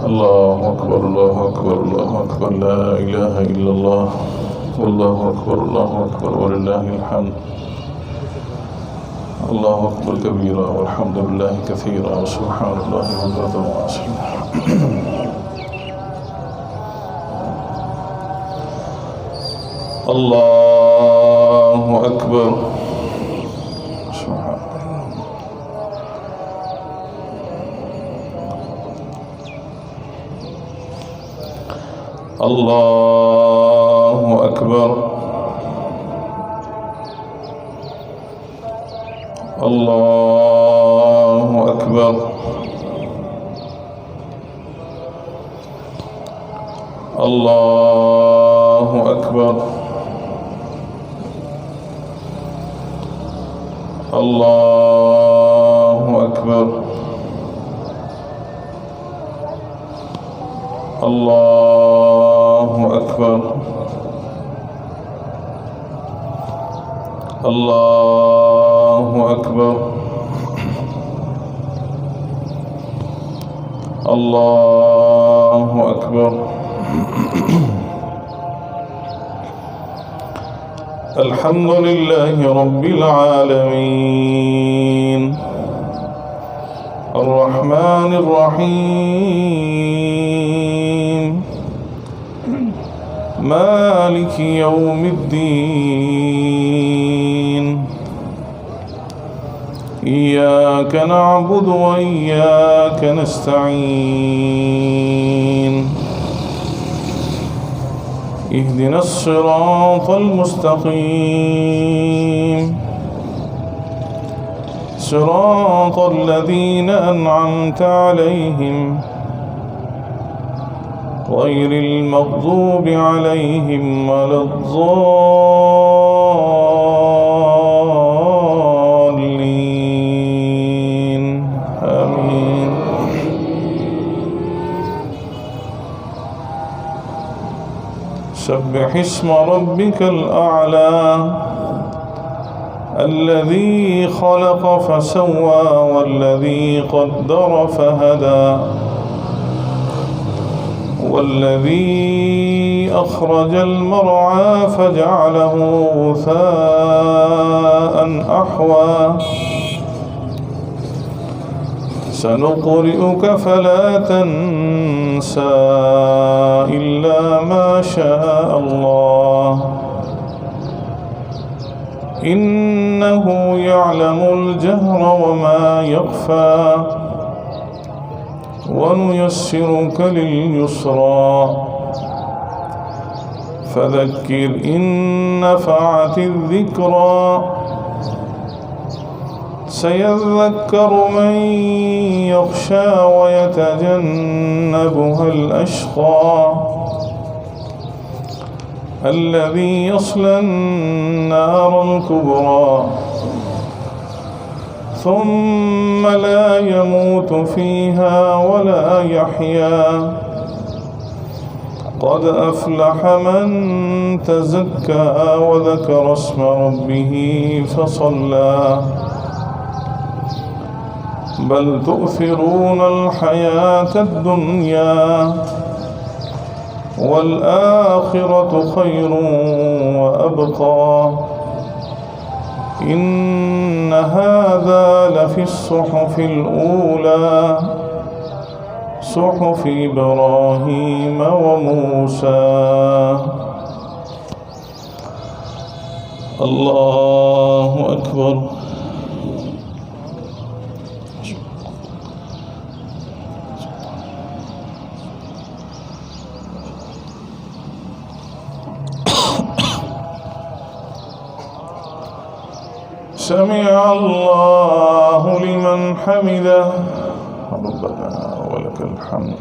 الله أكبر الله أكبر الله أكبر لا إله إلا الله والله أكبر الله أكبر ولله الحمد الله أكبر كبيرا والحمد لله كثيرا وسبحان الله بكرة وأصيلا الله أكبر سبحان الله أكبر الله أكبر الله أكبر الله أكبر الله أكبر الله أكبر الله أكبر الحمد لله رب العالمين الرحمن الرحيم مالك يوم الدين إياك نعبد وإياك نستعين اهدنا الصراط المستقيم صراط الذين أنعمت عليهم غير المغضوب عليهم ولا الضالين آمين سبح اسم ربك الأعلى الذي خلق فسوى والذي قدر فهدى والذي أخرج المرعى فجعله غثاء أحوى سنقرئك فلا تنسى إلا ما شاء الله إنه يعلم الجهر وما يخفى ونيسرك لليسرى فذكر إن نفعت الذكرى سيذكر من يخشى ويتجنبها الأشقى الذي يصلى النار الكبرى ثم لا يموت فيها ولا يحيا قد أفلح من تزكى وذكر اسم ربه فصلى بل تؤثرون الحياة الدنيا والآخرة خير وأبقى إن هذا لفي الصحف الأولى صحف إبراهيم وموسى الله أكبر سمع الله لمن حمده ربنا ولك الحمد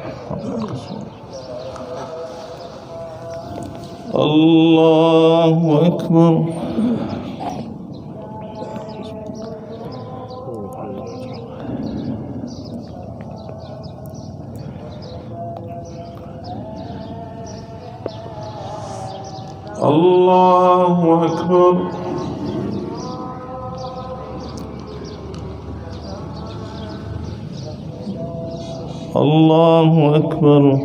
الله أكبر الله أكبر الله أكبر.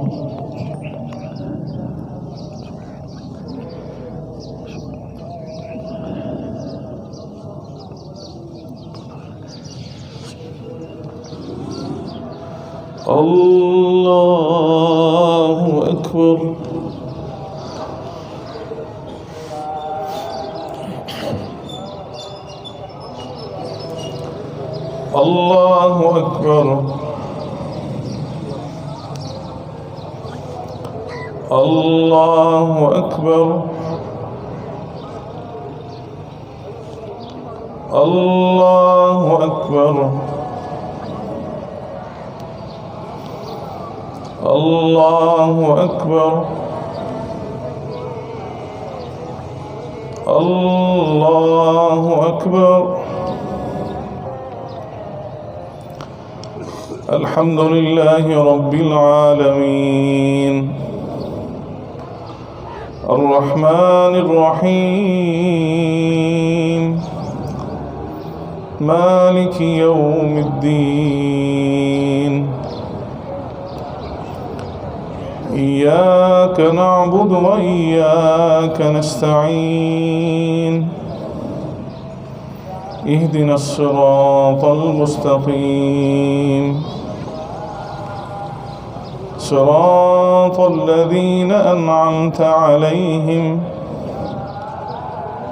الله أكبر. الله أكبر. الله أكبر. الله أكبر. الله أكبر. الله أكبر. الحمد لله رب العالمين الرحمن الرحيم مالك يوم الدين إياك نعبد وإياك نستعين اهدنا الصراط المستقيم صراط الذين أنعمت عليهم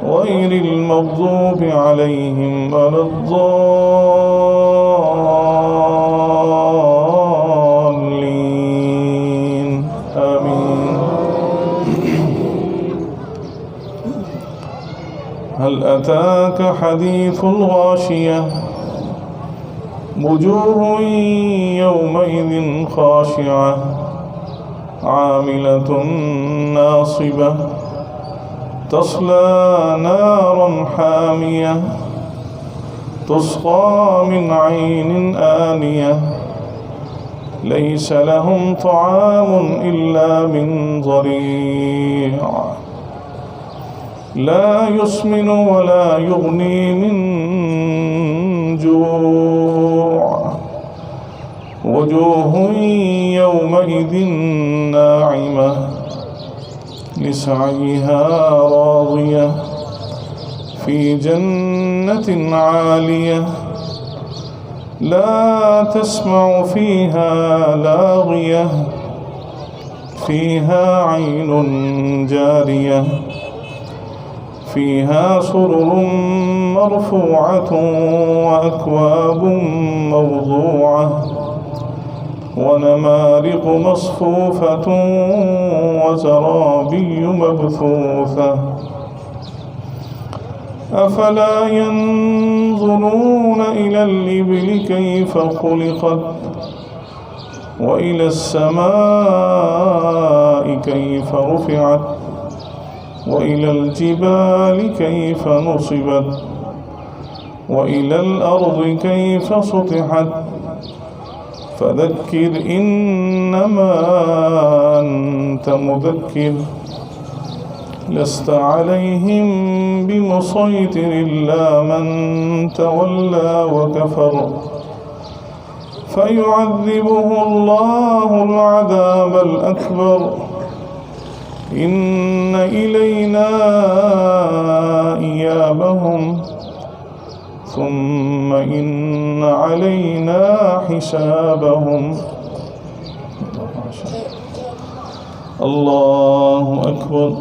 غير المغضوب عليهم ولا الضالين آمين. هل أتاك حديث الغاشية وجوه يومئذ خاشعة عاملة ناصبة تصلى نارا حامية تسقى من عين آنية ليس لهم طعام إلا من ضريع لا يسمن ولا يغني من جوع وجوه يومئذ ناعمة لسعيها راضية في جنة عالية لا تسمع فيها لاغية فيها عين جارية فيها سرر مرفوعة وأكواب موضوعة ونمارق مصفوفة وزرابي مبثوثة أفلا ينظرون إلى الإبل كيف خلقت وإلى السماء كيف رفعت وإلى الجبال كيف نصبت وإلى الأرض كيف سطحت فذكر إنما أنت مذكر لست عليهم بمسيطر إلا من تولى وكفر فيعذبه الله العذاب الأكبر إن إلينا إيابهم ثم إن علينا حسابهم. الله أكبر.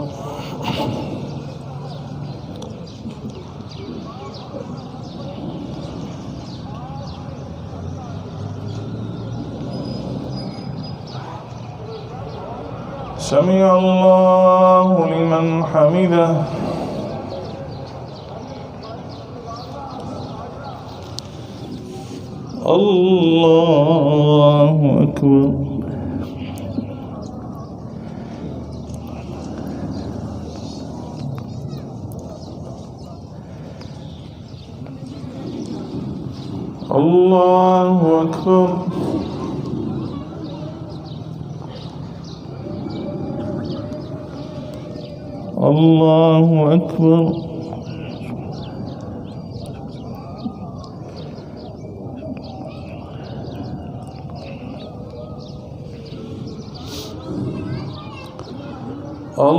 سمع الله لمن حمده. الله أكبر. الله أكبر. الله أكبر. الله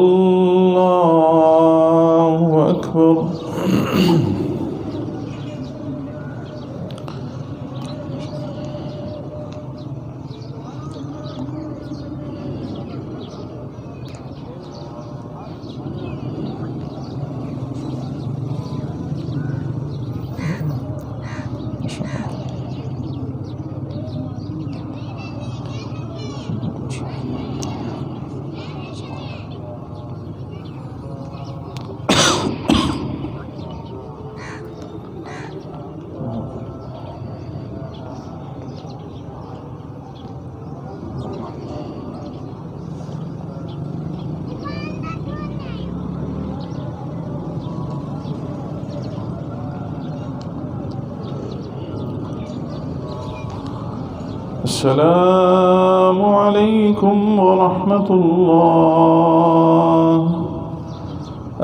أكبر. السلام عليكم ورحمة الله.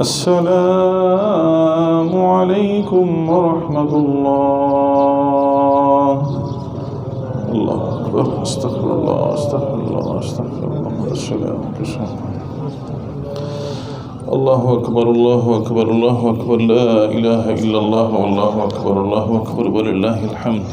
السلام عليكم ورحمة الله. الله أكبر. استغفر الله استغفر الله استغفر الله. السلام عليكم. الله أكبر الله أكبر الله أكبر. لا إله إلا الله والله أكبر الله أكبر ولله الحمد.